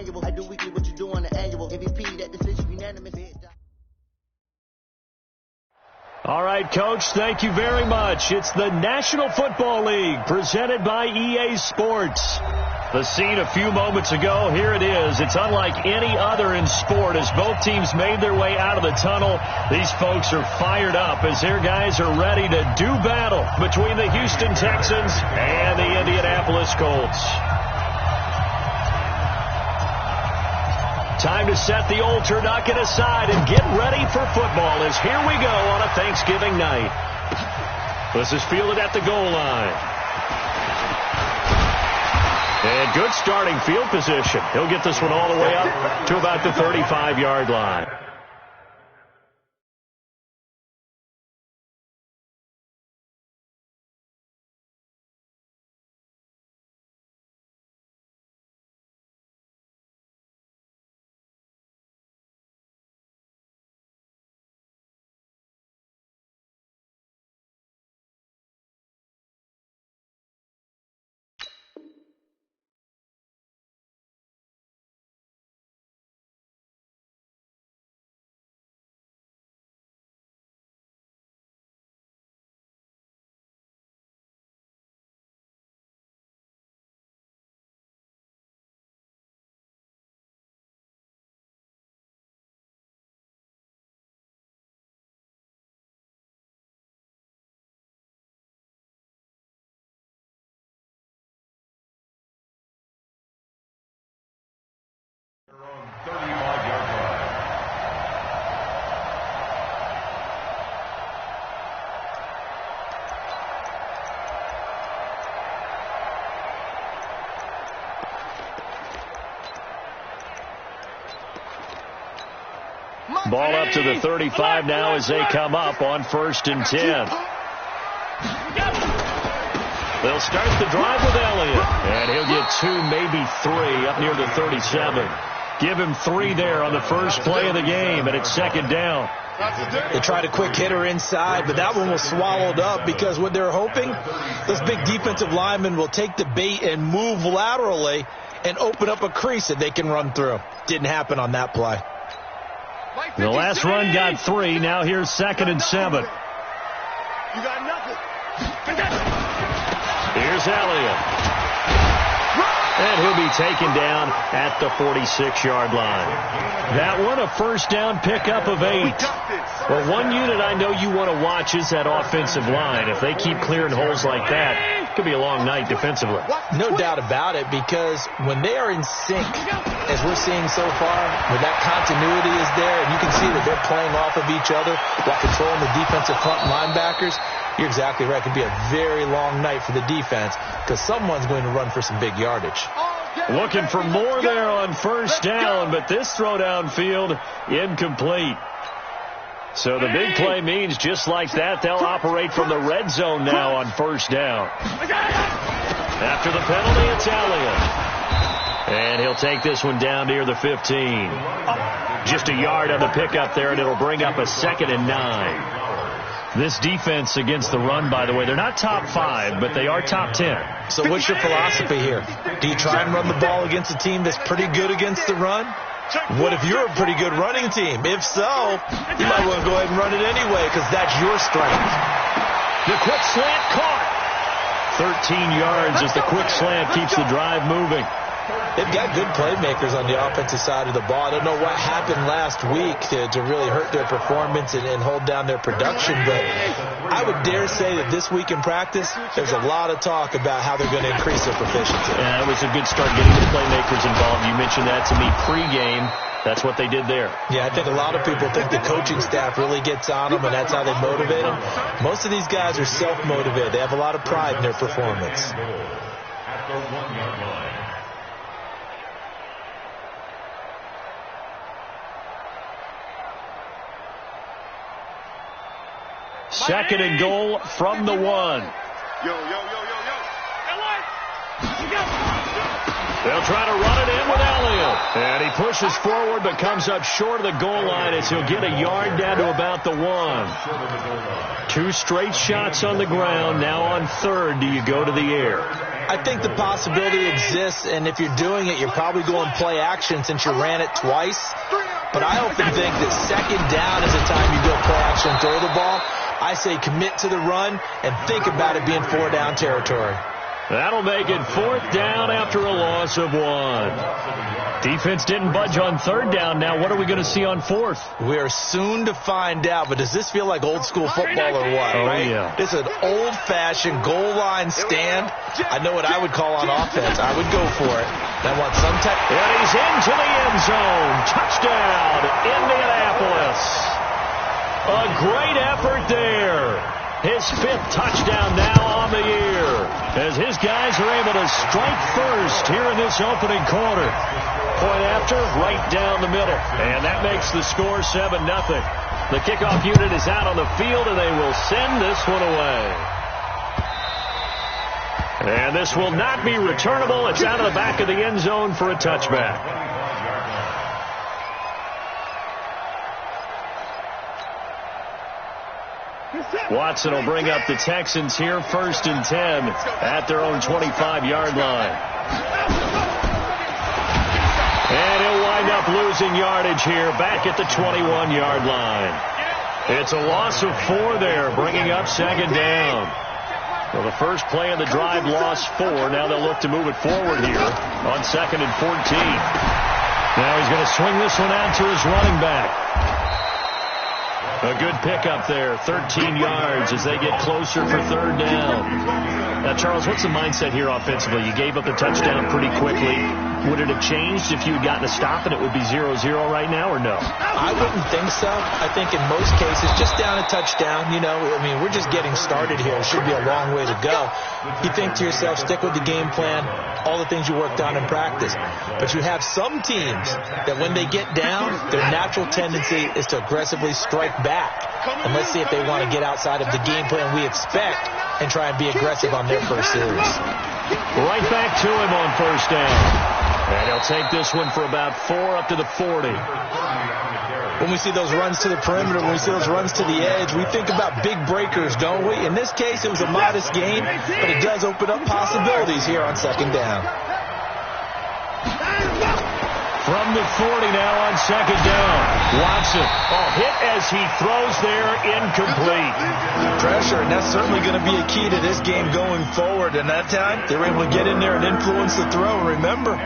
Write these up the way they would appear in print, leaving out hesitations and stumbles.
manual. I do weekly what you do on the annual. MVP, that decision unanimous. All right, Coach, thank you very much. It's the National Football League presented by EA Sports. The scene a few moments ago, here it is. It's unlike any other in sport as both teams made their way out of the tunnel. These folks are fired up as their guys are ready to do battle between the Houston Texans and the Indianapolis Colts. Time to set the old turducken aside and get ready for football as here we go on a Thanksgiving night. This is fielded at the goal line. And good starting field position. He'll get this one all the way up to about the 35-yard line. Ball up to the 35 now as they come up on 1st and 10. They'll start the drive with Elliott, and he'll get 2, maybe 3 up near the 37. Give him 3 there on the first play of the game, and it's 2nd down. They tried a quick hitter inside, but that one was swallowed up because what they're hoping, those big defensive linemen will take the bait and move laterally and open up a crease that they can run through. Didn't happen on that play. The last run got 3. Now here's 2nd and 7. You got nothing. Here's Elliott. And he'll be taken down at the 46-yard line. That one, a first down pickup of 8. Well, one unit I know you want to watch is that offensive line. If they keep clearing holes like that, it could be a long night defensively. No doubt about it, because when they are in sync, as we're seeing so far, where that continuity is there, and you can see that they're playing off of each other while controlling the defensive front linebackers, you're exactly right. It could be a very long night for the defense because someone's going to run for some big yardage. Looking for more there on first down, but this throw downfield incomplete. So the big play means just like that, they'll operate from the red zone now on first down. After the penalty, it's Elliott. And he'll take this one down near the 15. Just a yard on the pickup there, and it'll bring up a 2nd and 9. This defense against the run, by the way, they're not top 5, but they are top 10. So what's your philosophy here? Do you try and run the ball against a team that's pretty good against the run? What if you're a pretty good running team? If so, you might want to go ahead and run it anyway because that's your strength. The quick slant caught. 13 yards as the quick slant keeps the drive moving. They've got good playmakers on the offensive side of the ball. I don't know what happened last week to really hurt their performance and hold down their production, but I would dare say that this week in practice, there's a lot of talk about how they're going to increase their proficiency. Yeah, it was a good start getting the playmakers involved. You mentioned that to me pregame. That's what they did there. Yeah, I think a lot of people think the coaching staff really gets on them, and that's how they motivate them. Most of these guys are self-motivated. They have a lot of pride in their performance. At the 1-yard line. Second and goal from the 1. Yo. They'll try to run it in with Elliott. And he pushes forward but comes up short of the goal line as he'll get a yard down to about the 1. 2 straight shots on the ground. Now on 3rd, do you go to the air? I think the possibility exists, and if you're doing it, you're probably going play action since you ran it twice. But I often think that second down is the time you go play action and throw the ball. I say commit to the run and think about it being 4-down territory. That'll make it 4th down after a loss of 1. Defense didn't budge on 3rd down. Now what are we going to see on 4th? We are soon to find out, but does this feel like old school football or what, right? Yeah. This is an old-fashioned goal line stand. I know what I would call on offense. I would go for it. I want some type. And he's into the end zone. Touchdown, Indianapolis. A great effort there. His 5th touchdown now on the year, as his guys are able to strike first here in this opening quarter. Point after, right down the middle, and that makes the score 7-0. The kickoff unit is out on the field, and they will send this one away. And this will not be returnable. It's out of the back of the end zone for a touchback. Watson will bring up the Texans here, 1st and 10 at their own 25-yard line. And he'll wind up losing yardage here back at the 21-yard line. It's a loss of 4 there, bringing up 2nd down. Well, the first play of the drive lost 4. Now they'll look to move it forward here on 2nd and 14. Now he's going to swing this one out to his running back. A good pickup there, 13 yards as they get closer for 3rd down. Now, Charles, what's the mindset here offensively? You gave up the touchdown pretty quickly. Would it have changed if you had gotten a stop and it would be 0-0 right now, or no? I wouldn't think so. I think in most cases, just down a touchdown, we're just getting started here. It should be a long way to go. You think to yourself, stick with the game plan, all the things you worked on in practice. But you have some teams that when they get down, their natural tendency is to aggressively strike back. And let's see if they want to get outside of the game plan we expect and try and be aggressive on their first series. Right back to him on 1st down. And he'll take this one for about 4 up to the 40. When we see those runs to the perimeter, when we see those runs to the edge, we think about big breakers, don't we? In this case, it was a modest gain, but it does open up possibilities here on 2nd down. From the 40 now on 2nd down. Watson, hit as he throws there, incomplete. Pressure, and that's certainly going to be a key to this game going forward. And that time, they were able to get in there and influence the throw. Remember,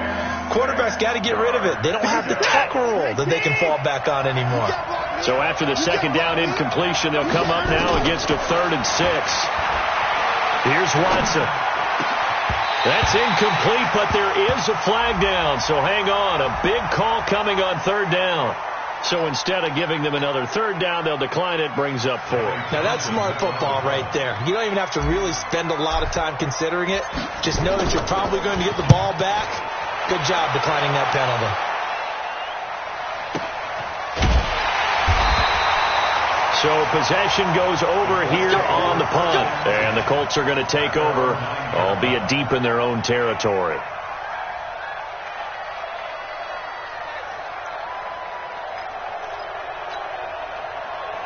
quarterbacks got to get rid of it. They don't have the tackle roll that they can fall back on anymore. So after the 2nd down incompletion, they'll come up now against a 3rd and 6. Here's Watson. That's incomplete, but there is a flag down, so hang on. A big call coming on 3rd down. So instead of giving them another 3rd down, they'll decline it, brings up 4. Now that's smart football right there. You don't even have to really spend a lot of time considering it. Just know that you're probably going to get the ball back. Good job declining that penalty. So possession goes over here on the punt. And the Colts are going to take over, albeit deep in their own territory.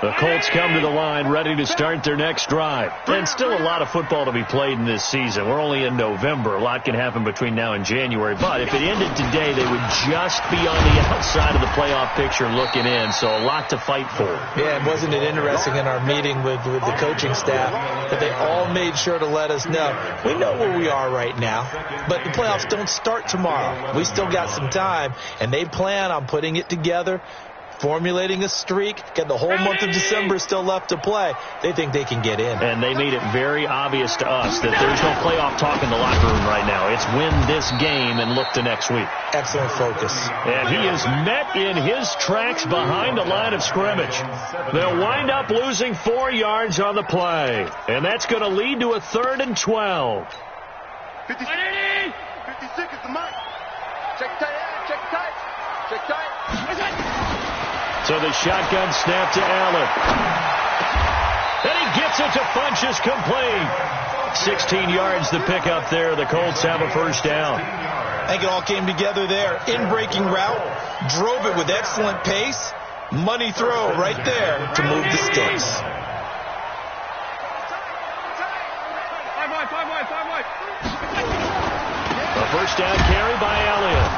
The Colts come to the line ready to start their next drive. And still a lot of football to be played in this season. We're only in November. A lot can happen between now and January. But if it ended today, they would just be on the outside of the playoff picture looking in. So a lot to fight for. Yeah, and wasn't it interesting in our meeting with the coaching staff that they all made sure to let us know. We know where we are right now, but the playoffs don't start tomorrow. We still got some time, and they plan on putting it together, formulating a streak, get the whole month of December still left to play. They think they can get in. And they made it very obvious to us that there's no playoff talk in the locker room right now. It's win this game and look to next week. Excellent focus. And he is met in his tracks behind the line of scrimmage. They'll wind up losing 4 yards on the play. And that's going to lead to a 3rd and 12. 56 is the mark. Check tight, check tight, check tight. So the shotgun snap to Allen. And he gets it to Funchess, complete. 16 yards the pickup there. The Colts have a 1st down. I think it all came together there. In-breaking route, drove it with excellent pace. Money throw right there to move the sticks. Five wide. first down carry by Elliott.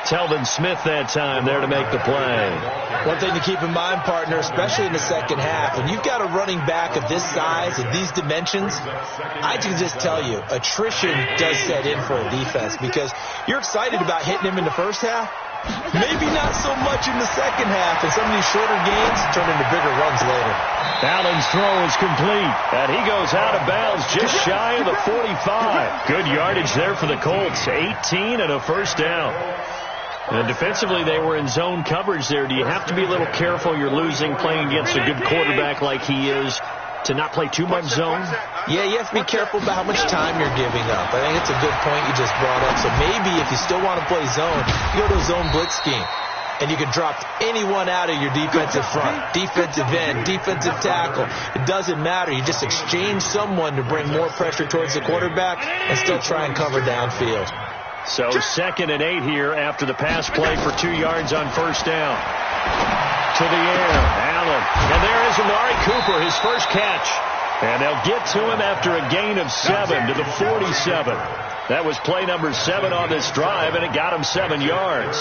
Telvin Smith that time there to make the play. One thing to keep in mind, partner, especially in the second half, when you've got a running back of this size and these dimensions, I can just tell you, attrition does set in for a defense because you're excited about hitting him in the first half. Maybe not so much in the second half, and some of these shorter gains turn into bigger runs later. Allen's throw is complete, and he goes out of bounds just shy of the 45. Good yardage there for the Colts, 18 and a first down. And defensively, they were in zone coverage there. Do you have to be a little careful? You're losing playing against a good quarterback like he is to not play too much zone? Yeah, you have to be careful about how much time you're giving up. I think it's a good point you just brought up. So maybe if you still want to play zone, you go to a zone blitz scheme. And you can drop anyone out of your defensive front, defensive end, defensive tackle. It doesn't matter. You just exchange someone to bring more pressure towards the quarterback and still try and cover downfield. So 2nd and 8 here after the pass play for 2 yards on first down. To the air, Allen. And there is Amari Cooper, his first catch. And they'll get to him after a gain of 7 to the 47. That was play number 7 on this drive, and it got him 7 yards.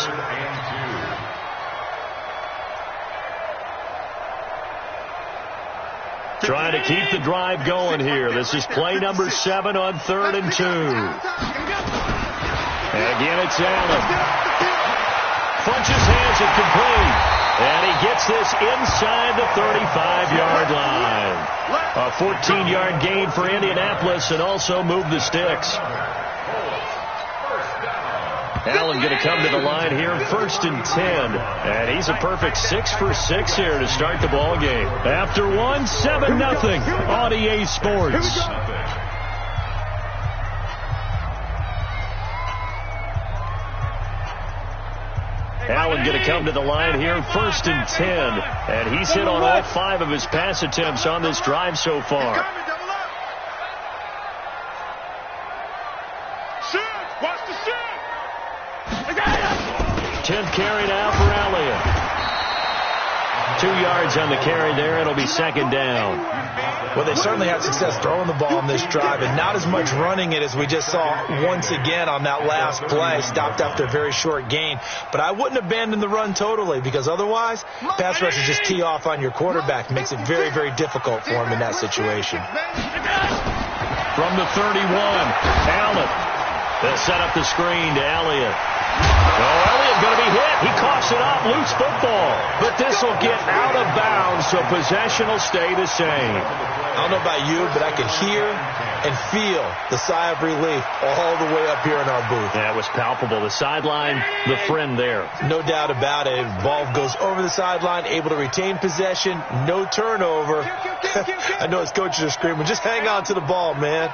Trying to keep the drive going here. This is play number 7 on 3rd and 2. Again, it's Allen. Funches hands it complete. And he gets this inside the 35-yard line. A 14-yard gain for Indianapolis and also moved the sticks. Allen going to come to the line here, 1st and 10. And he's a perfect 6 for 6 here to start the ball game. After 1, 7-0 on EA Sports. Allen going to come to the line here, 1st and 10. And he's hit on all 5 of his pass attempts on this drive so far. 10th carry now for Elliott. 2 yards on the carry there. It'll be 2nd down. Well, they certainly had success throwing the ball on this drive and not as much running it as we just saw once again on that last play. Stopped after a very short gain. But I wouldn't abandon the run totally because otherwise, pass rushers just tee off on your quarterback. Makes it very, very difficult for him in that situation. From the 31, Allen. They'll set up the screen to Elliott. Oh, Elliott going to be hit. He coughs it up. Loose football. But this will get out of bounds, so possession will stay the same. I don't know about you, but I can hear and feel the sigh of relief all the way up here in our booth. Yeah, it was palpable. The sideline, the friend there. No doubt about it. Ball goes over the sideline, able to retain possession, no turnover. I know his coaches are screaming, just hang on to the ball, man.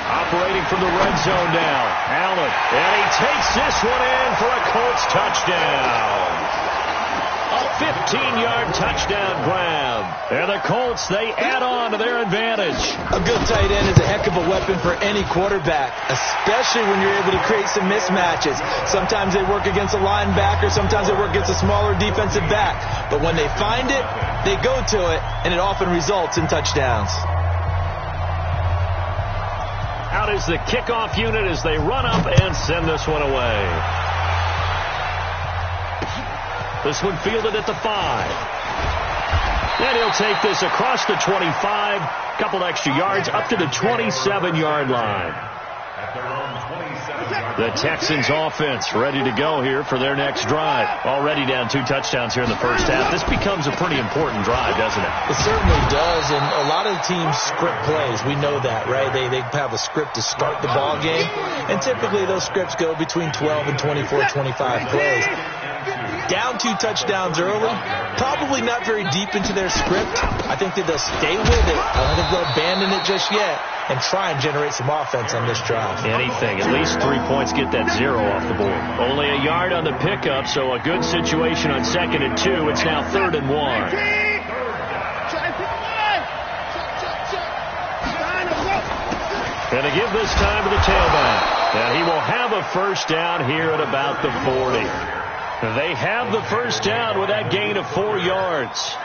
Operating from the red zone now, Allen. And he takes this one in for a Colts touchdown. A 15-yard touchdown grab. And the Colts, they add on to their advantage. A good tight end is a heck of a weapon for any quarterback, especially when you're able to create some mismatches. Sometimes they work against a linebacker, sometimes they work against a smaller defensive back. But when they find it, they go to it, and it often results in touchdowns. Out is the kickoff unit as they run up and send this one away. This one fielded at the 5. And he'll take this across the 25, couple extra yards up to the 27-yard line. The Texans offense ready to go here for their next drive. Already down 2 touchdowns here in the first half. This becomes a pretty important drive, doesn't it? It certainly does, and a lot of teams script plays. We know that, right? They have a script to start the ball game, and typically those scripts go between 12 and 24, 25 plays. Down 2 touchdowns early, probably not very deep into their script. I think that they'll stay with it. I don't think they'll abandon it just yet and try and generate some offense on this drive. Anything. At least 3 points, get that 0 off the board. Only a yard on the pickup, so a good situation on 2nd and 2. It's now 3rd and 1. And to give this time to the tailback. And he will have a first down here at about the 40. They have the first down with that gain of 4 yards.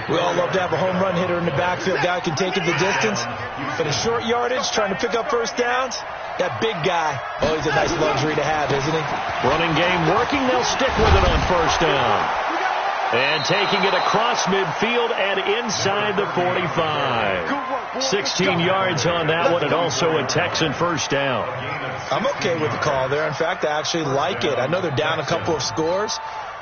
We all love to have a home run hitter in the backfield. Guy can take it the distance. For the short yardage, trying to pick up first downs, that big guy, oh, he's a nice luxury to have, isn't he? Running game working. They'll stick with it on first down. And taking it across midfield and inside the 45. 16 yards on that one, and also a Texan first down. I'm okay with the call there. In fact, I actually like it. I know they're down a couple of scores,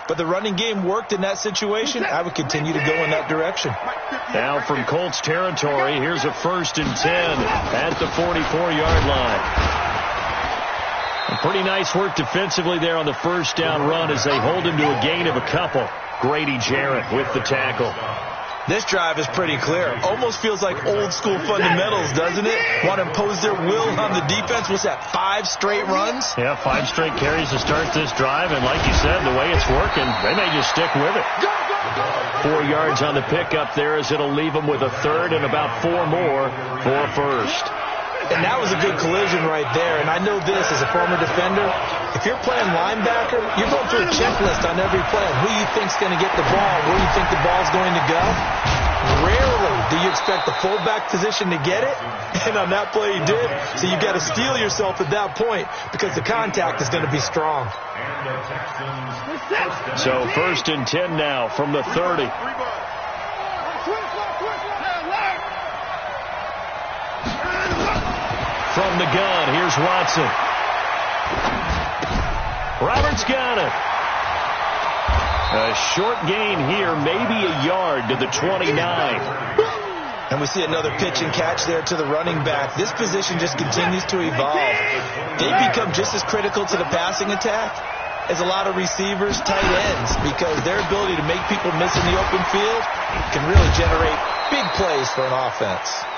but the running game worked in that situation. I would continue to go in that direction. Now from Colts territory, here's a 1st and 10 at the 44-yard line. Pretty nice work defensively there on the first down run as they hold him to a gain of a couple. Grady Jarrett with the tackle. This drive is pretty clear. Almost feels like old school fundamentals, doesn't it? Want to impose their will on the defense. What's that, 5 straight runs? Yeah, 5 straight carries to start this drive. And like you said, the way it's working, they may just stick with it. 4 yards on the pickup there as it'll leave them with a 3rd and about 4 more for a first. And that was a good collision right there. And I know this as a former defender. If you're playing linebacker, you're going through a checklist on every play. Who you think's going to get the ball, where you think the ball's going to go. Rarely do you expect the fullback position to get it. And on that play he did. So you've got to steel yourself at that point because the contact is going to be strong. So 1st and 10 now from the 30. From the gun, here's Watson. Roberts got it. A short gain here, maybe a yard to the 29. And we see another pitch and catch there to the running back. This position just continues to evolve. They become just as critical to the passing attack as a lot of receivers, tight ends, because their ability to make people miss in the open field can really generate big plays for an offense.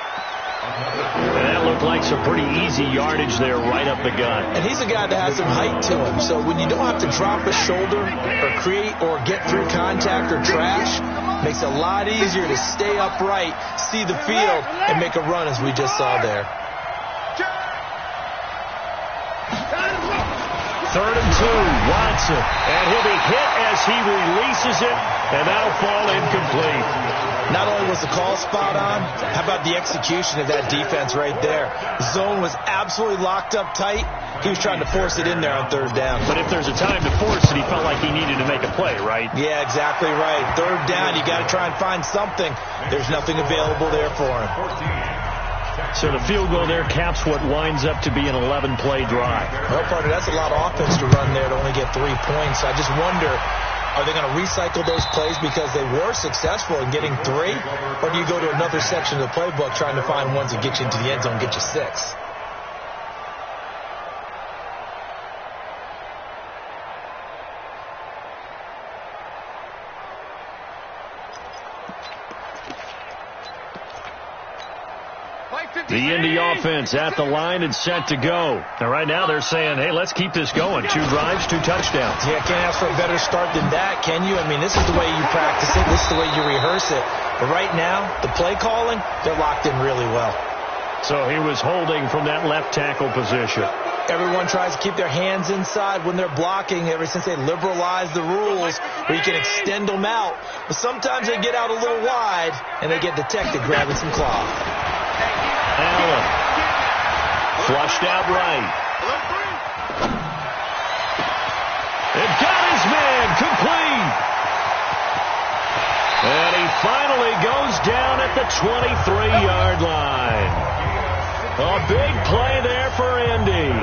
And that looked like some pretty easy yardage there right up the gut. And he's a guy that has some height to him. So when you don't have to drop a shoulder or create or get through contact or trash, makes it a lot easier to stay upright, see the field, and make a run as we just saw there. 3rd and 2, Watson. And he'll be hit as he releases it, and that'll fall incomplete. Not only was the call spot on, how about the execution of that defense right there? Zone was absolutely locked up tight. He was trying to force it in there on 3rd down. But if there's a time to force it, he felt like he needed to make a play, right? Yeah, exactly right. 3rd down, you got to try and find something. There's nothing available there for him. So the field goal there caps what winds up to be an 11-play drive. Well, partner, that's a lot of offense to run there to only get 3 points. I just wonder, are they going to recycle those plays because they were successful in getting 3? Or do you go to another section of the playbook trying to find ones that get you into the end zone, get you 6? The Indy offense at the line and set to go. And right now they're saying, hey, let's keep this going. 2 drives, 2 touchdowns. Yeah, can't ask for a better start than that, can you? I mean, this is the way you practice it. This is the way you rehearse it. But right now, the play calling, they're locked in really well. So he was holding from that left tackle position. Everyone tries to keep their hands inside when they're blocking ever since they liberalized the rules where you can extend them out. But sometimes they get out a little wide and they get detected grabbing some cloth. Allen. Flushed out right. It got his man complete. And he finally goes down at the 23-yard line. A big play there for Indy.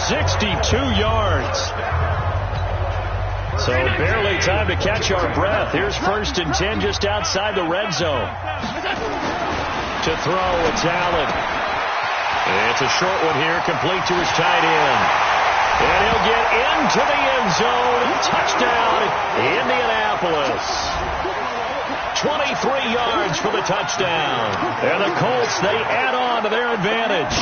62 yards. So barely time to catch our breath. Here's 1st and 10 just outside the red zone. To throw, it's Allen. It's a short one here, complete to his tight end. And he'll get into the end zone. Touchdown, Indianapolis. 23 yards for the touchdown. And the Colts, they add on to their advantage.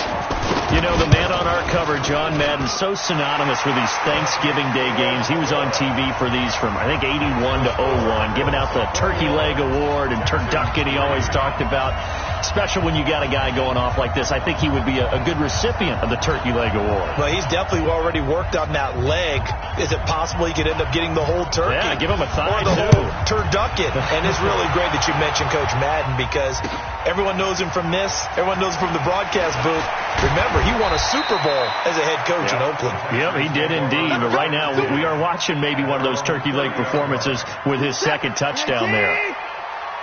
You know, the man on our cover, John Madden, so synonymous with these Thanksgiving Day games. He was on TV for these from, I think, 81 to 01, giving out the turkey leg award and turducken he always talked about. Especially when you got a guy going off like this. I think he would be a good recipient of the Turkey Leg Award. Well, he's definitely already worked on that leg. Is it possible he could end up getting the whole turkey? Yeah, give him a thigh, or the whole turducken. And it's really great that you mentioned Coach Madden, because everyone knows him from this. Everyone knows him from the broadcast booth. Remember, he won a Super Bowl as a head coach in Oakland. Yep, he did indeed. But right now, we are watching maybe one of those turkey leg performances with his second touchdown there.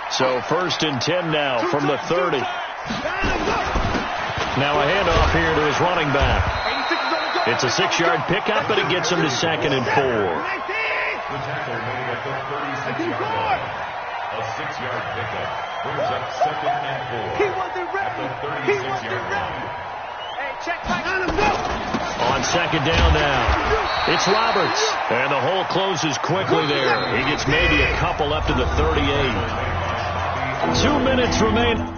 So 1st and 10 now from the 30. Now a handoff here to his running back. It's a 6-yard pickup, but it gets him to 2nd and 4. The tackle made at the 36-yard line. A 6-yard pickup brings up 2nd and 4. At the 36-yard line. On 2nd down now, it's Roberts. And the hole closes quickly there. He gets maybe a couple up to the 38. 2 minutes remain.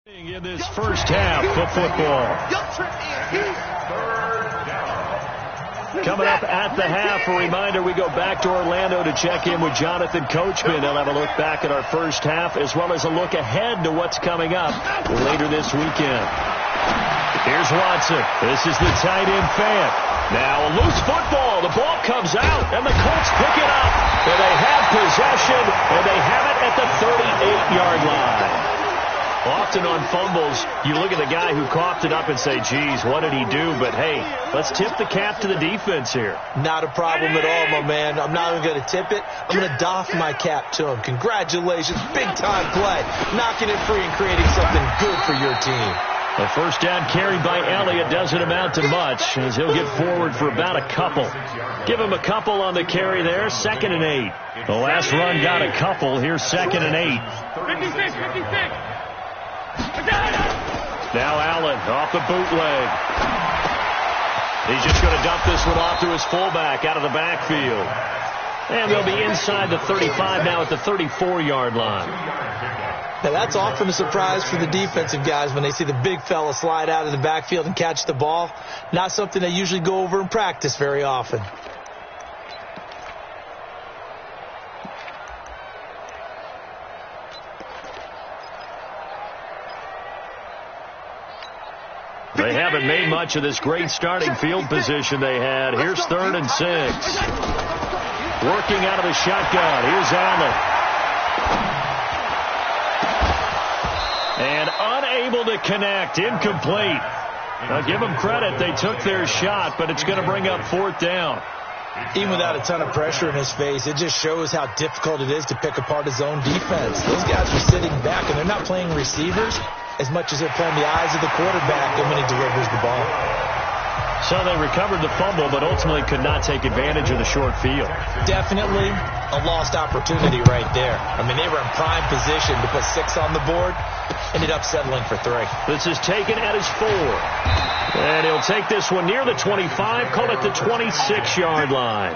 In this first half of football. Coming up at the half, a reminder, we go back to Orlando to check in with Jonathan Coachman. He'll have a look back at our first half, as well as a look ahead to what's coming up later this weekend. Here's Watson. This is the tight end fan. Now a loose football. The ball comes out, and the Colts pick it up. And they have possession, and they have it at the 38-yard line. Often on fumbles, you look at the guy who coughed it up and say, geez, what did he do? But, hey, let's tip the cap to the defense here. Not a problem at all, my man. I'm not even going to tip it. I'm going to doff my cap to him. Congratulations. Big-time play. Knocking it free and creating something good for your team. The first down carry by Elliott doesn't amount to much, as he'll get forward for about a couple. Give him a couple on the carry there. 2nd and 8. The last run got a couple. Here's 2nd and 8. 56. Now Allen off the bootleg. He's just going to dump this one off to his fullback out of the backfield. And they'll be inside the 35 now at the 34-yard line. Now that's often a surprise for the defensive guys when they see the big fella slide out of the backfield and catch the ball. Not something they usually go over in practice very often. They haven't made much of this great starting field position they had. Here's 3rd and 6. Working out of the shotgun. Here's Allen. And unable to connect. Incomplete. Now give them credit. They took their shot, but it's going to bring up 4th down. Even without a ton of pressure in his face, it just shows how difficult it is to pick apart his own defense. Those guys are sitting back, and they're not playing receivers as much as they're playing the eyes of the quarterback and when he delivers the ball. So they recovered the fumble, but ultimately could not take advantage of the short field. Definitely a lost opportunity right there. I mean, they were in prime position to put 6 on the board, ended up settling for 3. This is taken at his 4. And he'll take this one near the 25, call it the 26-yard line.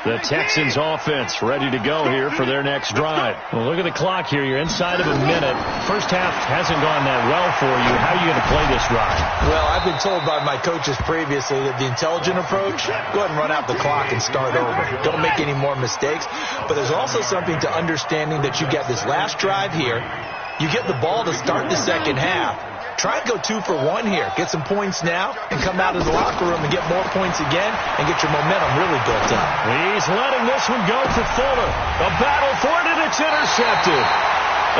The Texans offense ready to go here for their next drive. Well, look at the clock here. You're inside of a minute. First half hasn't gone that well for you. How are you going to play this drive? Well, I've been told by my coaches previously that the intelligent approach, go ahead and run out the clock and start over. Don't make any more mistakes. But there's also something to understanding that you get this last drive here. You get the ball to start the second half. Try and go 2 for 1 here. Get some points now and come out of the locker room and get more points again and get your momentum really built up. He's letting this one go for Fuller. A battle for it, and it's intercepted.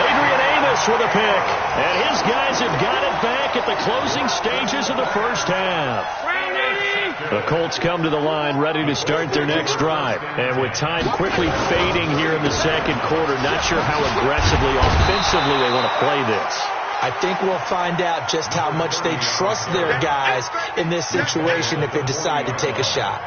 Adrian Amos with a pick. And his guys have got it back at the closing stages of the first half. The Colts come to the line ready to start their next drive. And with time quickly fading here in the second quarter, not sure how aggressively, offensively they want to play this. I think we'll find out just how much they trust their guys in this situation if they decide to take a shot.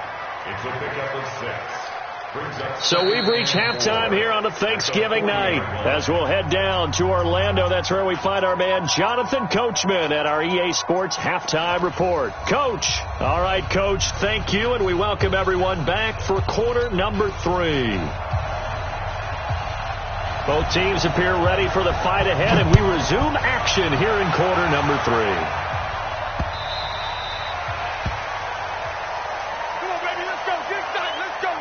It's a pickup of 6. So we've reached halftime here on a Thanksgiving night. As we'll head down to Orlando, that's where we find our man Jonathan Coachman at our EA Sports Halftime Report. Coach. All right, Coach, thank you, and we welcome everyone back for quarter number 3. Both teams appear ready for the fight ahead, and we resume action here in quarter number 3. Come on, baby, let's go. Get excited. Let's go.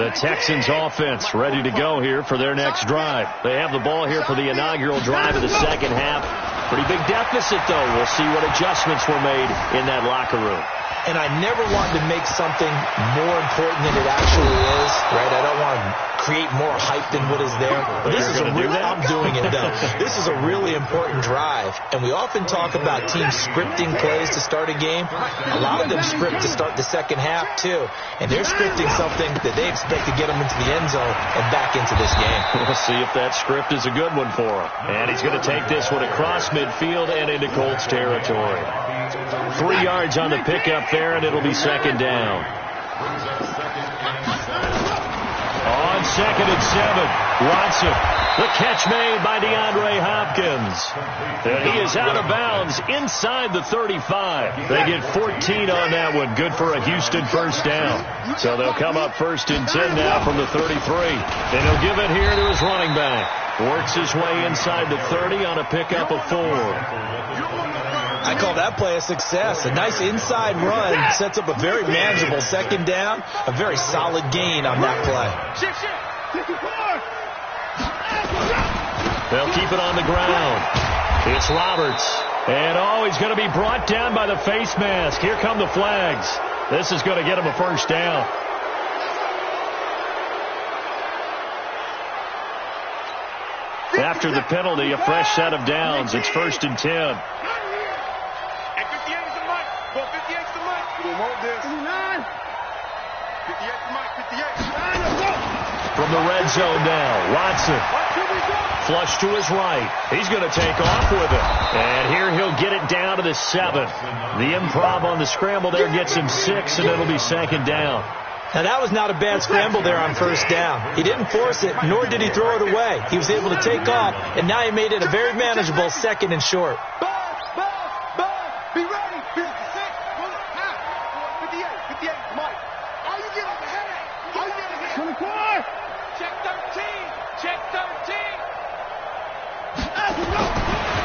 The Texans offense ready to go here for their next drive. They have the ball here for the inaugural drive of the second half. Pretty big deficit, though. We'll see what adjustments were made in that locker room. And I never want to make something more important than it actually is, right? I don't want to create more hype than what is there. But this is a really, I'm doing it, though. This is a really important drive. And we often talk about teams scripting plays to start a game. A lot of them script to start the second half, too. And they're scripting something that they expect to get them into the end zone and back into this game. We'll see if that script is a good one for him. And he's going to take this one across midfield and into Colts territory. 3 yards on the pickup there, and it'll be second down. On 2nd and 7, Watson. The catch made by DeAndre Hopkins. And he is out of bounds inside the 35. They get 14 on that one. Good for a Houston first down. So they'll come up 1st and 10 now from the 33. And he'll give it here to his running back. Works his way inside the 30 on a pickup of 4. I call that play a success. A nice inside run sets up a very manageable second down. A very solid gain on that play. They'll keep it on the ground. It's Roberts. And he's going to be brought down by the face mask. Here come the flags. This is going to get him a first down. After the penalty, a fresh set of downs. It's 1st and 10. From the red zone now, Watson. Flush to his right. He's going to take off with it. And here he'll get it down to the 7. The improv on the scramble there gets him 6, and it'll be second down. Now, that was not a bad scramble there on first down. He didn't force it, nor did he throw it away. He was able to take off, and now he made it a very manageable 2nd and short. Be ready. 56. 58. Mike. All you get on the headache. All you get is 24. Check 13.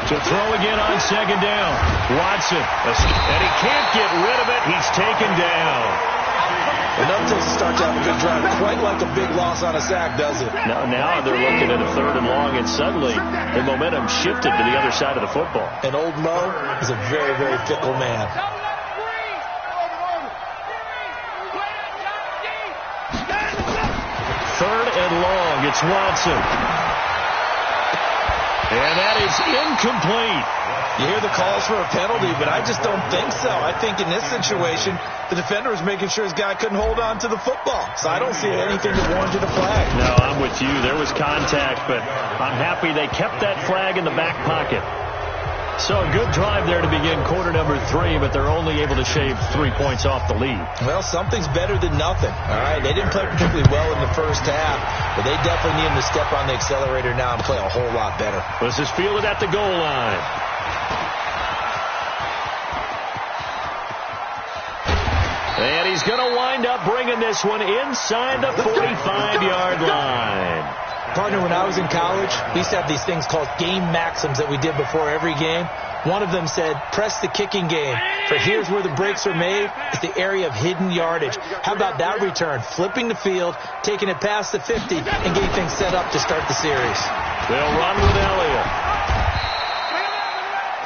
To throw again on second down. Watson. And he can't get rid of it. He's taken down. Enough to start to have a good drive. Quite like a big loss on a sack, does it? Now they're looking at a 3rd and long, and suddenly the momentum shifted to the other side of the football. And old Mo is a very, very fickle man. 3rd and long. It's Watson. And that is incomplete. You hear the calls for a penalty, but I just don't think so. I think in this situation, the defender was making sure his guy couldn't hold on to the football. So I don't see anything that warranted a flag. No, I'm with you. There was contact, but I'm happy they kept that flag in the back pocket. So a good drive there to begin quarter number 3, but they're only able to shave 3 points off the lead. Well, something's better than nothing. All right, they didn't play particularly well in the first half, but they definitely need him to step on the accelerator now and play a whole lot better. This is fielded at the goal line. And he's going to wind up bringing this one inside the 45-yard line. Partner, when I was in college, we used to have these things called game maxims that we did before every game. One of them said, press the kicking game, for here's where the breaks are made. It's the area of hidden yardage. How about that return? Flipping the field, taking it past the 50, and getting things set up to start the series. They'll run with Elliott.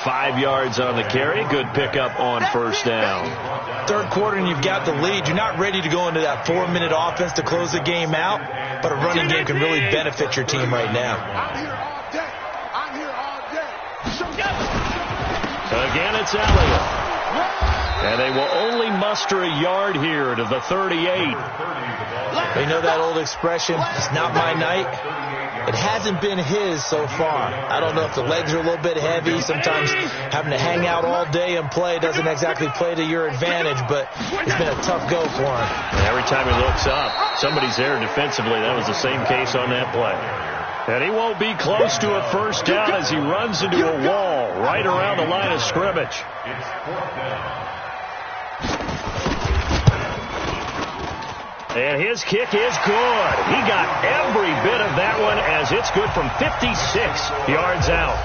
5 yards on the carry. Good pickup on first down. Third quarter and you've got the lead. You're not ready to go into that 4-minute offense to close the game out, but a running game can really benefit your team right now. I'm here all day. Again, it's Elliott. And they will only muster a yard here to the 38. You know that old expression, it's not my night? It hasn't been his so far. I don't know if the legs are a little bit heavy. Sometimes having to hang out all day and play doesn't exactly play to your advantage, but it's been a tough go for him. And every time he looks up, somebody's there defensively. That was the same case on that play. And he won't be close to a first down as he runs into a wall right around the line of scrimmage. And his kick is good. He got every bit of that one as it's good from 56 yards out.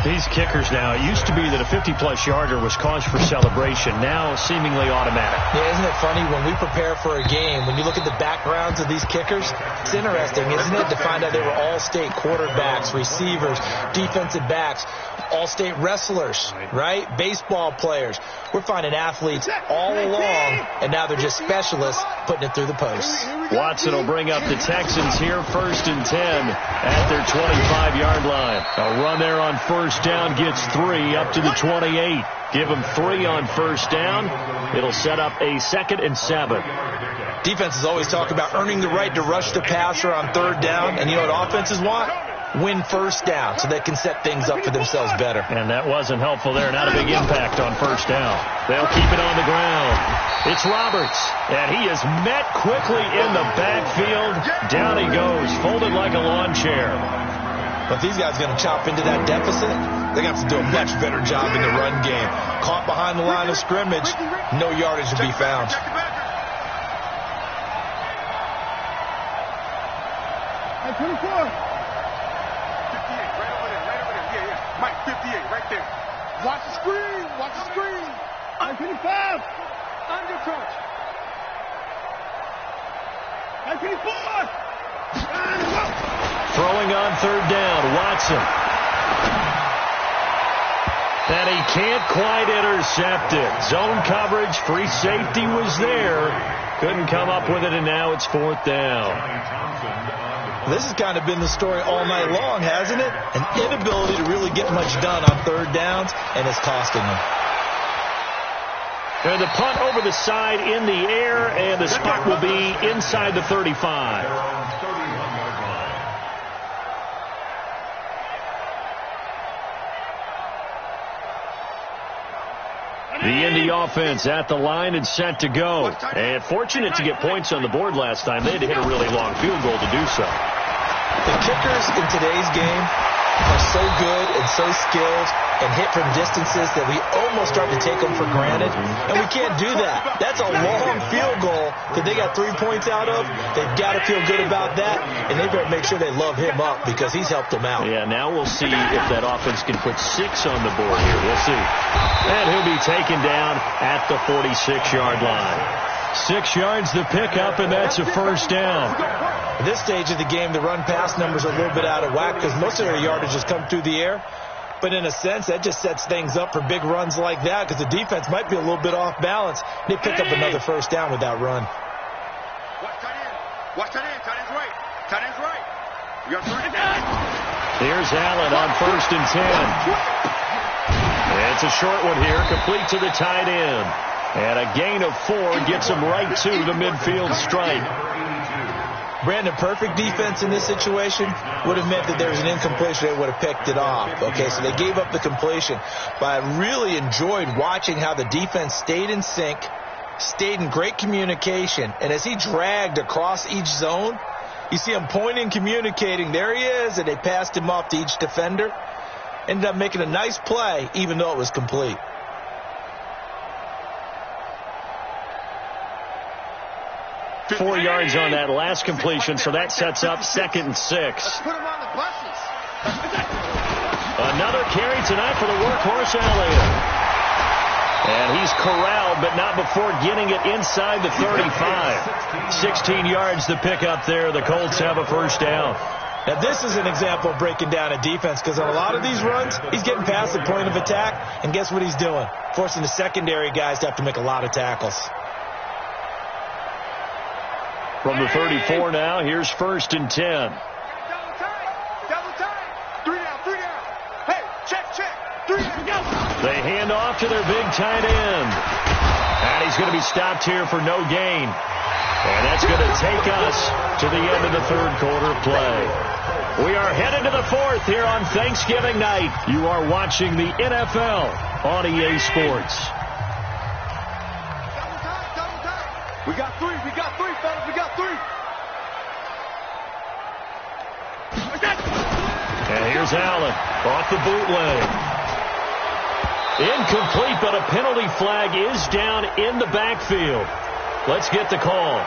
These kickers now, it used to be that a 50-plus yarder was cause for celebration. Now seemingly automatic. Yeah, isn't it funny when we prepare for a game, when you look at the backgrounds of these kickers, it's interesting, isn't it, to find out they were all-state quarterbacks, receivers, defensive backs, all-state wrestlers, right? Baseball players. We're finding athletes all along, and now they're just specialists putting it through the posts. Watson will bring up the Texans here, 1st and 10 at their 25-yard line. A run there on first down gets 3 up to the 28. Give them 3 on first down. It'll set up a 2nd and 7. Defenses always talk about earning the right to rush the passer on 3rd down, and you know what offenses want? Win first down so they can set things up for themselves better. And that wasn't helpful there. Not a big impact on first down. They'll keep it on the ground. It's Roberts, and he is met quickly in the backfield. Down he goes, folded like a lawn chair. But these guys are going to chop into that deficit. They're going to have to do a much better job in the run game. Caught behind the line of scrimmage, no yardage to be found. Hey, 24. 58, right over there. Yeah. Mike, 58, right there. Watch the screen. 25. Undercrouch. 24. Throwing on 3rd down, Watson. And he can't quite intercept it. Zone coverage, free safety was there. Couldn't come up with it, and now it's 4th down. This has kind of been the story all night long, hasn't it? An inability to really get much done on 3rd downs, and it's costing them. And the punt over the side in the air, and the spot will be inside the 35. The Indy offense at the line and set to go. And fortunate to get points on the board last time. They had to hit a really long field goal to do so. The kickers in today's game are so good and so skilled and hit from distances that we almost start to take them for granted. And we can't do that. That's a long field goal that they got 3 points out of. They've got to feel good about that, and they better make sure they love him up because he's helped them out. Yeah, now we'll see if that offense can put 6 on the board here. We'll see. And he'll be taken down at the 46-yard line. 6 yards the pickup, and that's a 1st down. At this stage of the game, the run-pass numbers are a little bit out of whack because most of their yardage has come through the air. But in a sense, that just sets things up for big runs like that because the defense might be a little bit off balance. They pick up another 1st down with that run. Watch tight end. Tight end's right. Tight end's right. You got 3 Here's Allen on 1st and 10. It's a short one here, complete to the tight end. And a gain of 4 gets him right to the midfield stripe. Brandon, perfect defense in this situation would have meant that there was an incompletion. They would have picked it off. Okay, so they gave up the completion. But I really enjoyed watching how the defense stayed in sync, stayed in great communication. And as he dragged across each zone, you see him pointing, communicating. There he is, and they passed him off to each defender. Ended up making a nice play, even though it was complete. Four yards on that last completion, so that sets up 2nd and 6. Put him on the buses. Another carry tonight for the workhorse Elliott. And he's corralled, but not before getting it inside the 35. 16 yards to pick up there. The Colts have a 1st down. Now, this is an example of breaking down a defense because on a lot of these runs, he's getting past the point of attack, and guess what he's doing? Forcing the secondary guys to have to make a lot of tackles. From the 34 now, here's 1st and 10. Double time. 3 down. Hey, check. 3 down. They hand off to their big tight end. And he's going to be stopped here for no gain. And that's going to take us to the end of the 3rd quarter play. We are headed to the 4th here on Thanksgiving night. You are watching the NFL on EA Sports. Double time. We got 3, fellas. We got 3. And here's Allen off the bootleg. Incomplete, but a penalty flag is down in the backfield. Let's get the call.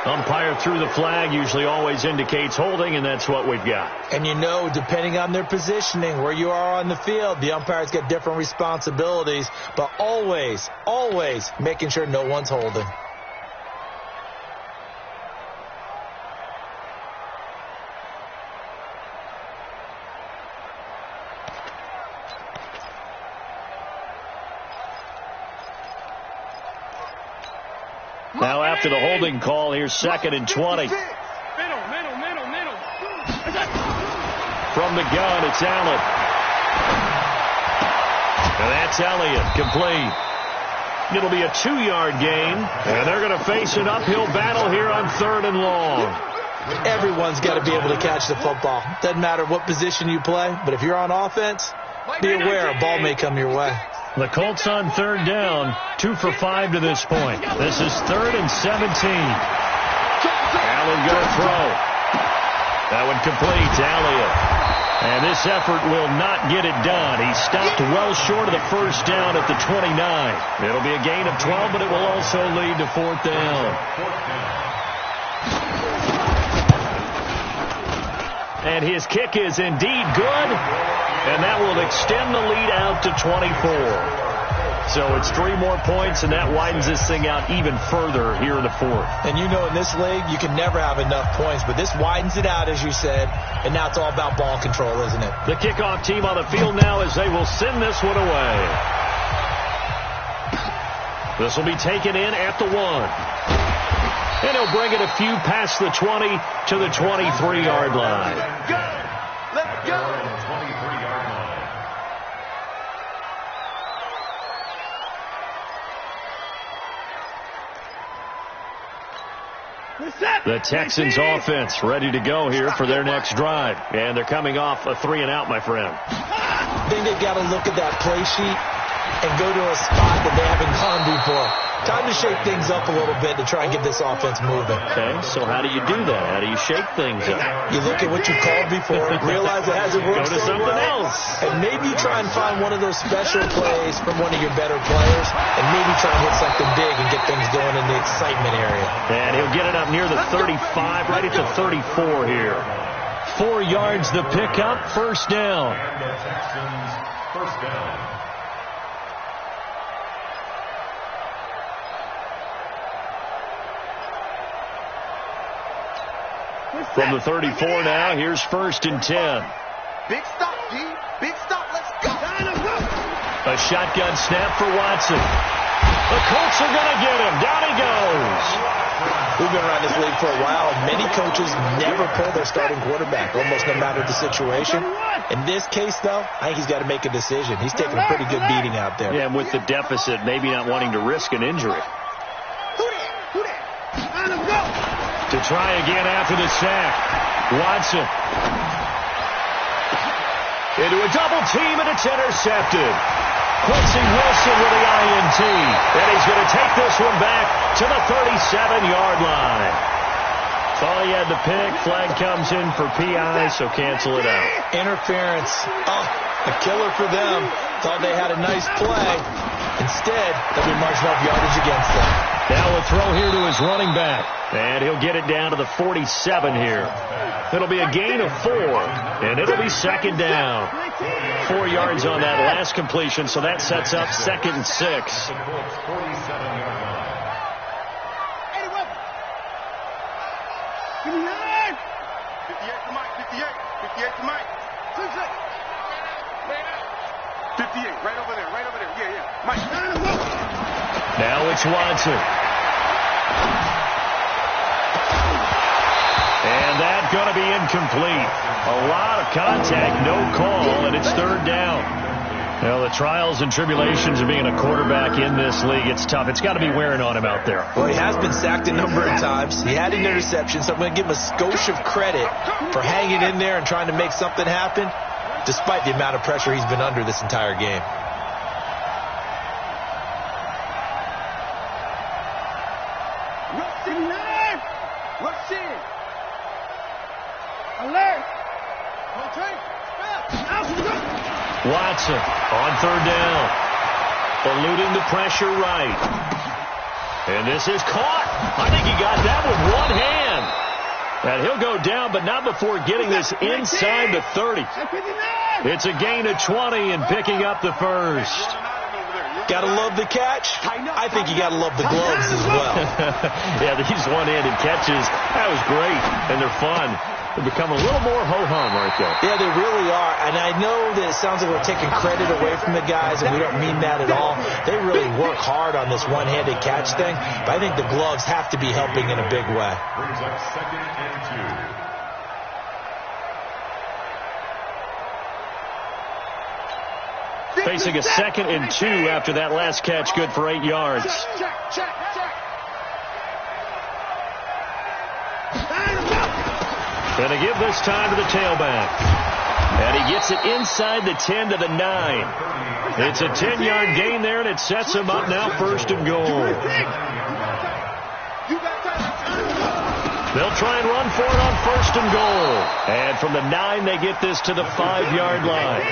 Umpire threw the flag, usually always indicates holding, and that's what we've got. And you know, depending on their positioning, where you are on the field, the umpires get different responsibilities, but always, always making sure no one's holding. Now after the holding call, here's 2nd and 20. Middle. From the gun, it's Allen. And that's Elliott, complete. It'll be a 2-yard gain, and they're going to face an uphill battle here on 3rd and long. Everyone's got to be able to catch the football. Doesn't matter what position you play, but if you're on offense, be aware a ball may come your way. The Colts on 3rd down, 2 for 5 to this point. This is 3rd and 17. Allen going to throw. That one complete to Elliott. And this effort will not get it done. He stopped well short of the first down at the 29. It'll be a gain of 12, but it will also lead to 4th down. And his kick is indeed good. And that will extend the lead out to 24. So it's 3 more points, and that widens this thing out even further here in the 4th. And you know in this league, you can never have enough points, but this widens it out, as you said, and now it's all about ball control, isn't it? The kickoff team on the field now as they will send this one away. This will be taken in at the 1. And he'll bring it a few past the 20 to the 23-yard line. Let's go. The Texans offense ready to go here for their next drive. And they're coming off a 3-and-out, my friend. I think they've got to look at that play sheet and go to a spot that they haven't gone before. Time to shake things up a little bit to try and get this offense moving. Okay, so how do you do that? How do you shake things up? You look at what you called before, realize it hasn't worked Go to so something well, else. and maybe try and find one of those special plays from one of your better players, and maybe try and hit something big and get things going in the excitement area. And he'll get it up near the 35, right at the 34 here. 4 yards the pickup, 1st down. And the Texans, 1st down. From the 34 now, here's 1st and 10. Big stop, G. Big stop. Let's go. A shotgun snap for Watson. The Colts are going to get him. Down he goes. We've been around this league for a while. Many coaches never pull their starting quarterback, almost no matter the situation. In this case, though, I think he's got to make a decision. He's taking a pretty good beating out there. Yeah, and with the deficit, maybe not wanting to risk an injury. To try again after the sack. Watson. Into a double team, and it's intercepted. Quincy Wilson with the INT. And he's going to take this one back to the 37-yard line. Thought he had the pick. Flag comes in for PI, so cancel it out. Interference. Oh, a killer for them. Thought they had a nice play. Instead, they'll be marching off yardage against them. Now a throw here to his running back. And he'll get it down to the 47 here. It'll be a gain of 4. And it'll be 2nd down. 4 yards on that last completion, so that sets up 2nd and 6. The Colts, 47-yard line. 58 to Mike. 58 to Mike. 58, right over there. Yeah. Mike. Now it's Watson. And that's going to be incomplete. A lot of contact, no call, and it's 3rd down. Well, the trials and tribulations of being a quarterback in this league, it's tough. It's got to be wearing on him out there. Well, he has been sacked a number of times. He had an interception, so I'm going to give him a skosh of credit for hanging in there and trying to make something happen, despite the amount of pressure he's been under this entire game. Watson on 3rd down. Eluding the pressure right. And this is caught. I think he got that with one hand. And he'll go down, but not before getting this inside the 30. It's a gain of 20 and picking up the first. Gotta love the catch. I think you gotta love the gloves as well. Yeah, these one-handed catches, that was great, and they're fun. They become a little more ho-hum, aren't they? Yeah, they really are. And I know that it sounds like we're taking credit away from the guys, and we don't mean that at all. They really work hard on this one-handed catch thing, but I think the gloves have to be helping in a big way. Brings up 2nd and 2. Facing a 2nd and 2 after that last catch, good for 8 yards. And they give this time to the tailback. And he gets it inside the 10 to the 9. It's a 10-yard gain there, and it sets him up now 1st and goal. They'll try and run for it on 1st and goal. And from the 9, they get this to the 5-yard line.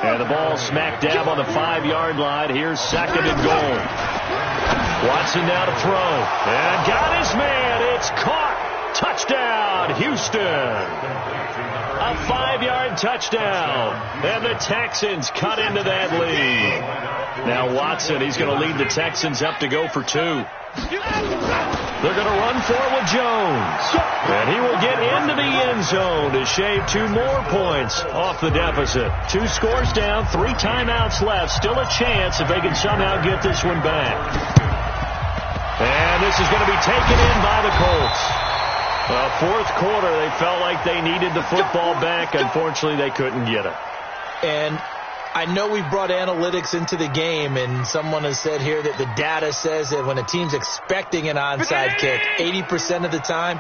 And the ball smack dab on the 5-yard line. Here's 2nd and goal. Watson now to throw. And got his man. It's caught. Touchdown, Houston. A 5-yard touchdown. And the Texans cut into that lead. Now Watson, he's going to lead the Texans up to go for 2. They're going to run for it with Jones. And he will get into the end zone to shave 2 more points off the deficit. 2 scores down, 3 timeouts left. Still a chance if they can somehow get this one back. And this is going to be taken in by the Colts. Fourth quarter, they felt like they needed the football back. Unfortunately, they couldn't get it. And I know we brought analytics into the game, and someone has said here that the data says that when a team's expecting an onside kick, 80% of the time,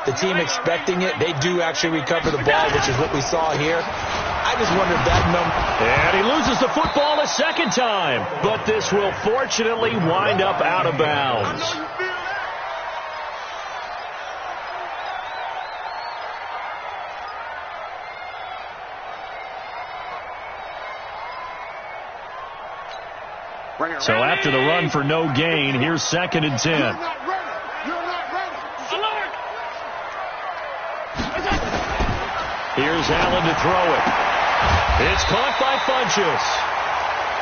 the team expecting it, they do actually recover the ball, which is what we saw here. I just wondered that number. And he loses the football a second time, but this will fortunately wind up out of bounds. So after the run for no gain, here's 2nd and 10. Here's Allen to throw it. It's caught by Funchess.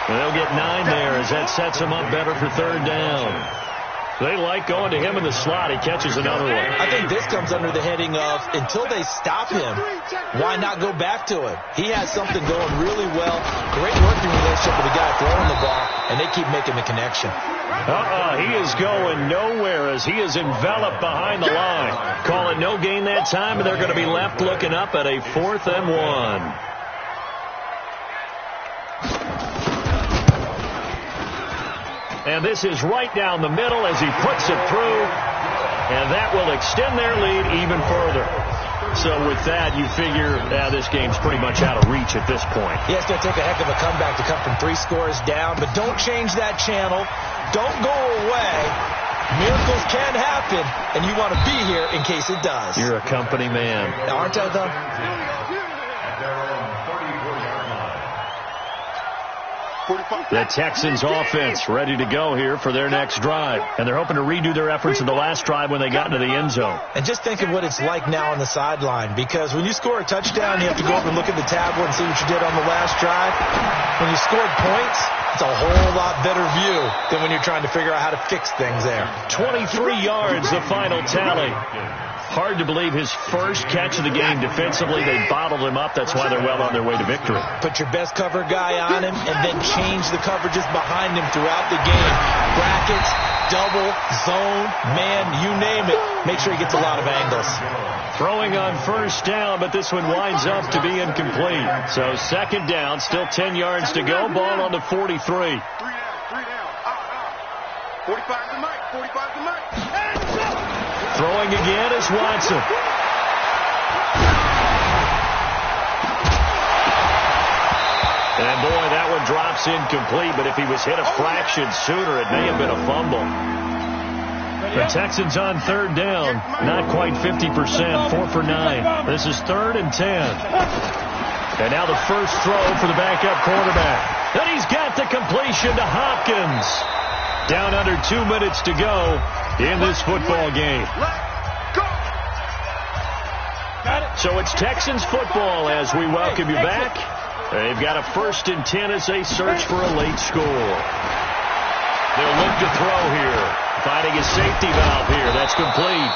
They'll get 9 there as that sets him up better for 3rd down. They like going to him in the slot. He catches another one. I think this comes under the heading of until they stop him, why not go back to him? He has something going really well. Great working relationship with the guy throwing the ball, and they keep making the connection. He is going nowhere as he is enveloped behind the line. Call it no gain that time, and they're going to be left looking up at a 4th and 1. And this is right down the middle as he puts it through. And that will extend their lead even further. So with that, you figure this game's pretty much out of reach at this point. Yeah, it's going to take a heck of a comeback to come from 3 scores down. But don't change that channel. Don't go away. Miracles can happen. And you want to be here in case it does. You're a company man. Aren't I, though? The Texans offense ready to go here for their next drive. And they're hoping to redo their efforts in the last drive when they got into the end zone. And just think of what it's like now on the sideline. Because when you score a touchdown, you have to go over and look at the tablet and see what you did on the last drive. When you scored points, it's a whole lot better view than when you're trying to figure out how to fix things there. 23 yards, the final tally. Hard to believe his first catch of the game defensively. They bottled him up. That's why they're well on their way to victory. Put your best cover guy on him and then change the coverages behind him throughout the game. Brackets, double, zone, man, you name it. Make sure he gets a lot of angles. Throwing on 1st down, but this one winds up to be incomplete. So 2nd down, still 10 yards to go. Ball on the 43. 3 down. 45 to Mike. 45 to Mike. Throwing again is Watson. And boy, that one drops incomplete, but if he was hit a fraction sooner, it may have been a fumble. The Texans on 3rd down, not quite 50%, 4 for 9. This is 3rd and 10. And now the first throw for the backup quarterback. And he's got the completion to Hopkins. Down under 2 minutes to go. in this football game. So it's Texans football as we welcome you back. They've got a 1st and 10 as they search for a late score. They'll look to throw here. Finding a safety valve here. That's complete.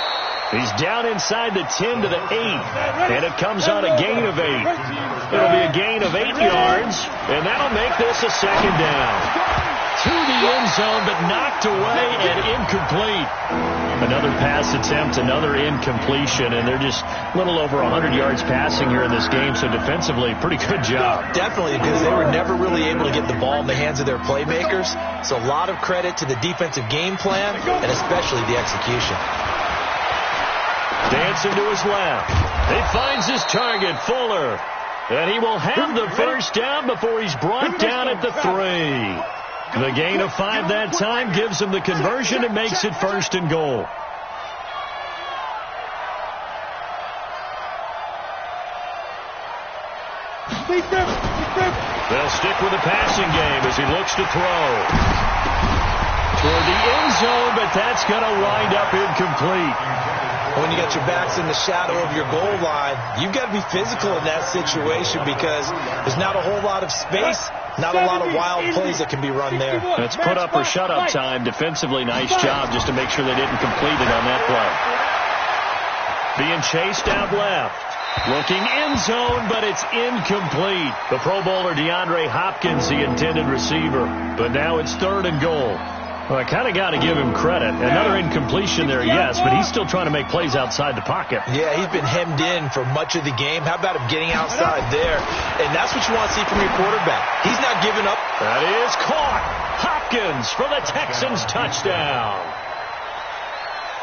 He's down inside the 10 to the 8. And it comes on a gain of 8. It'll be a gain of 8 yards. And that'll make this a 2nd down. To the end zone, but knocked away and incomplete. Another pass attempt, another incompletion, and they're just a little over 100 yards passing here in this game, so defensively, pretty good job. Definitely, because they were never really able to get the ball in the hands of their playmakers, so a lot of credit to the defensive game plan, and especially the execution. Dancing to his left. He finds his target, Fuller, and he will have the 1st down before he's brought down at the 3. The gain of 5 that time gives him the conversion and makes it 1st and goal. They'll stick with the passing game as he looks to throw. Toward the end zone, but that's going to wind up incomplete. When you got your backs in the shadow of your goal line, you've got to be physical in that situation because there's not a whole lot of space. Not a lot of wild plays that can be run there. That's put up or shut up time. Defensively, nice job just to make sure they didn't complete it on that play. Being chased out left. Looking end zone, but it's incomplete. The Pro Bowler DeAndre Hopkins, the intended receiver. But now it's 3rd and goal. Well, I kind of got to give him credit. Another incompletion there, yes, but he's still trying to make plays outside the pocket. Yeah, he's been hemmed in for much of the game. How about him getting outside there? And that's what you want to see from your quarterback. He's not giving up. That is caught. Hopkins for the Texans touchdown.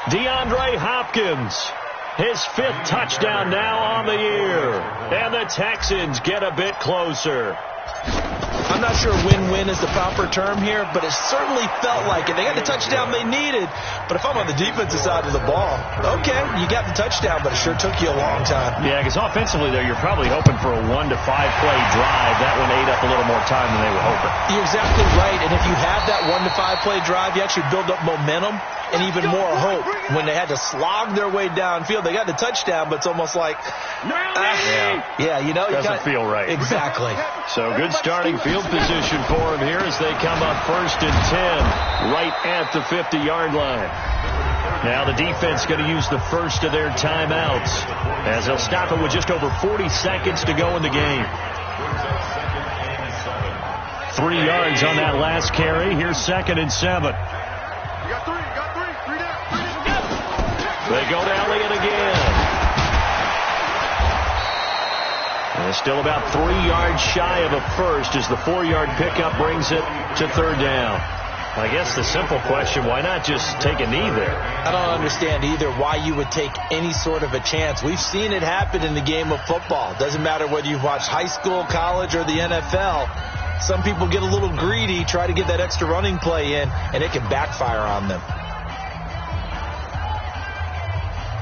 DeAndre Hopkins, his 5th touchdown now on the year. And the Texans get a bit closer. I'm not sure win-win is the proper term here, but it certainly felt like it. They got the touchdown they needed, but if I'm on the defensive side of the ball, okay, you got the touchdown, but it sure took you a long time. Yeah, because offensively there, you're probably hoping for a 1 to 5 play drive. That one ate up a little more time than they were hoping. You're exactly right, and if you have that 1 to 5 play drive, you actually build up momentum and even more hope. When they had to slog their way downfield, they got the touchdown, but it's almost like, yeah, you know, doesn't feel right. Exactly. So good starting field position for him here as they come up 1st and 10 right at the 50-yard line. Now the defense going to use the first of their timeouts as they'll stop it with just over 40 seconds to go in the game. 3 yards on that last carry. Here's 2nd and 7. They go to Elliott again. And it's still about 3 yards shy of a first as the 4-yard pickup brings it to 3rd down. I guess the simple question, why not just take a knee there? I don't understand either why you would take any sort of a chance. We've seen it happen in the game of football. Doesn't matter whether you've watched high school, college, or the NFL. Some people get a little greedy, try to get that extra running play in, and it can backfire on them.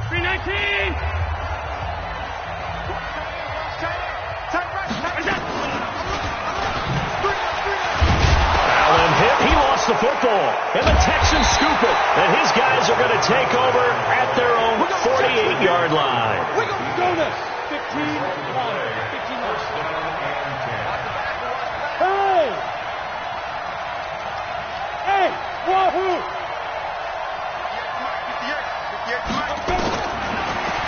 319! Allen hit. He lost the football. And the Texans scoop it. And his guys are going to take over at their own 48-yard line. We're going to go this. 15-1. Hey! Wahoo!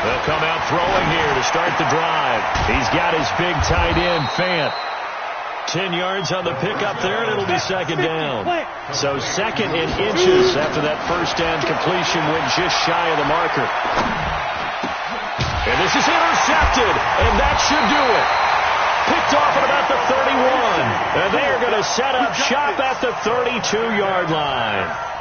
They'll come out throwing here to start the drive. He's got his big tight end, Fant. 10 yards on the pickup there, and it'll be 2nd down. So 2nd and inches after that first down completion went just shy of the marker. And this is intercepted, and that should do it. Picked off at about the 31. And they are going to set up shop at the 32-yard line.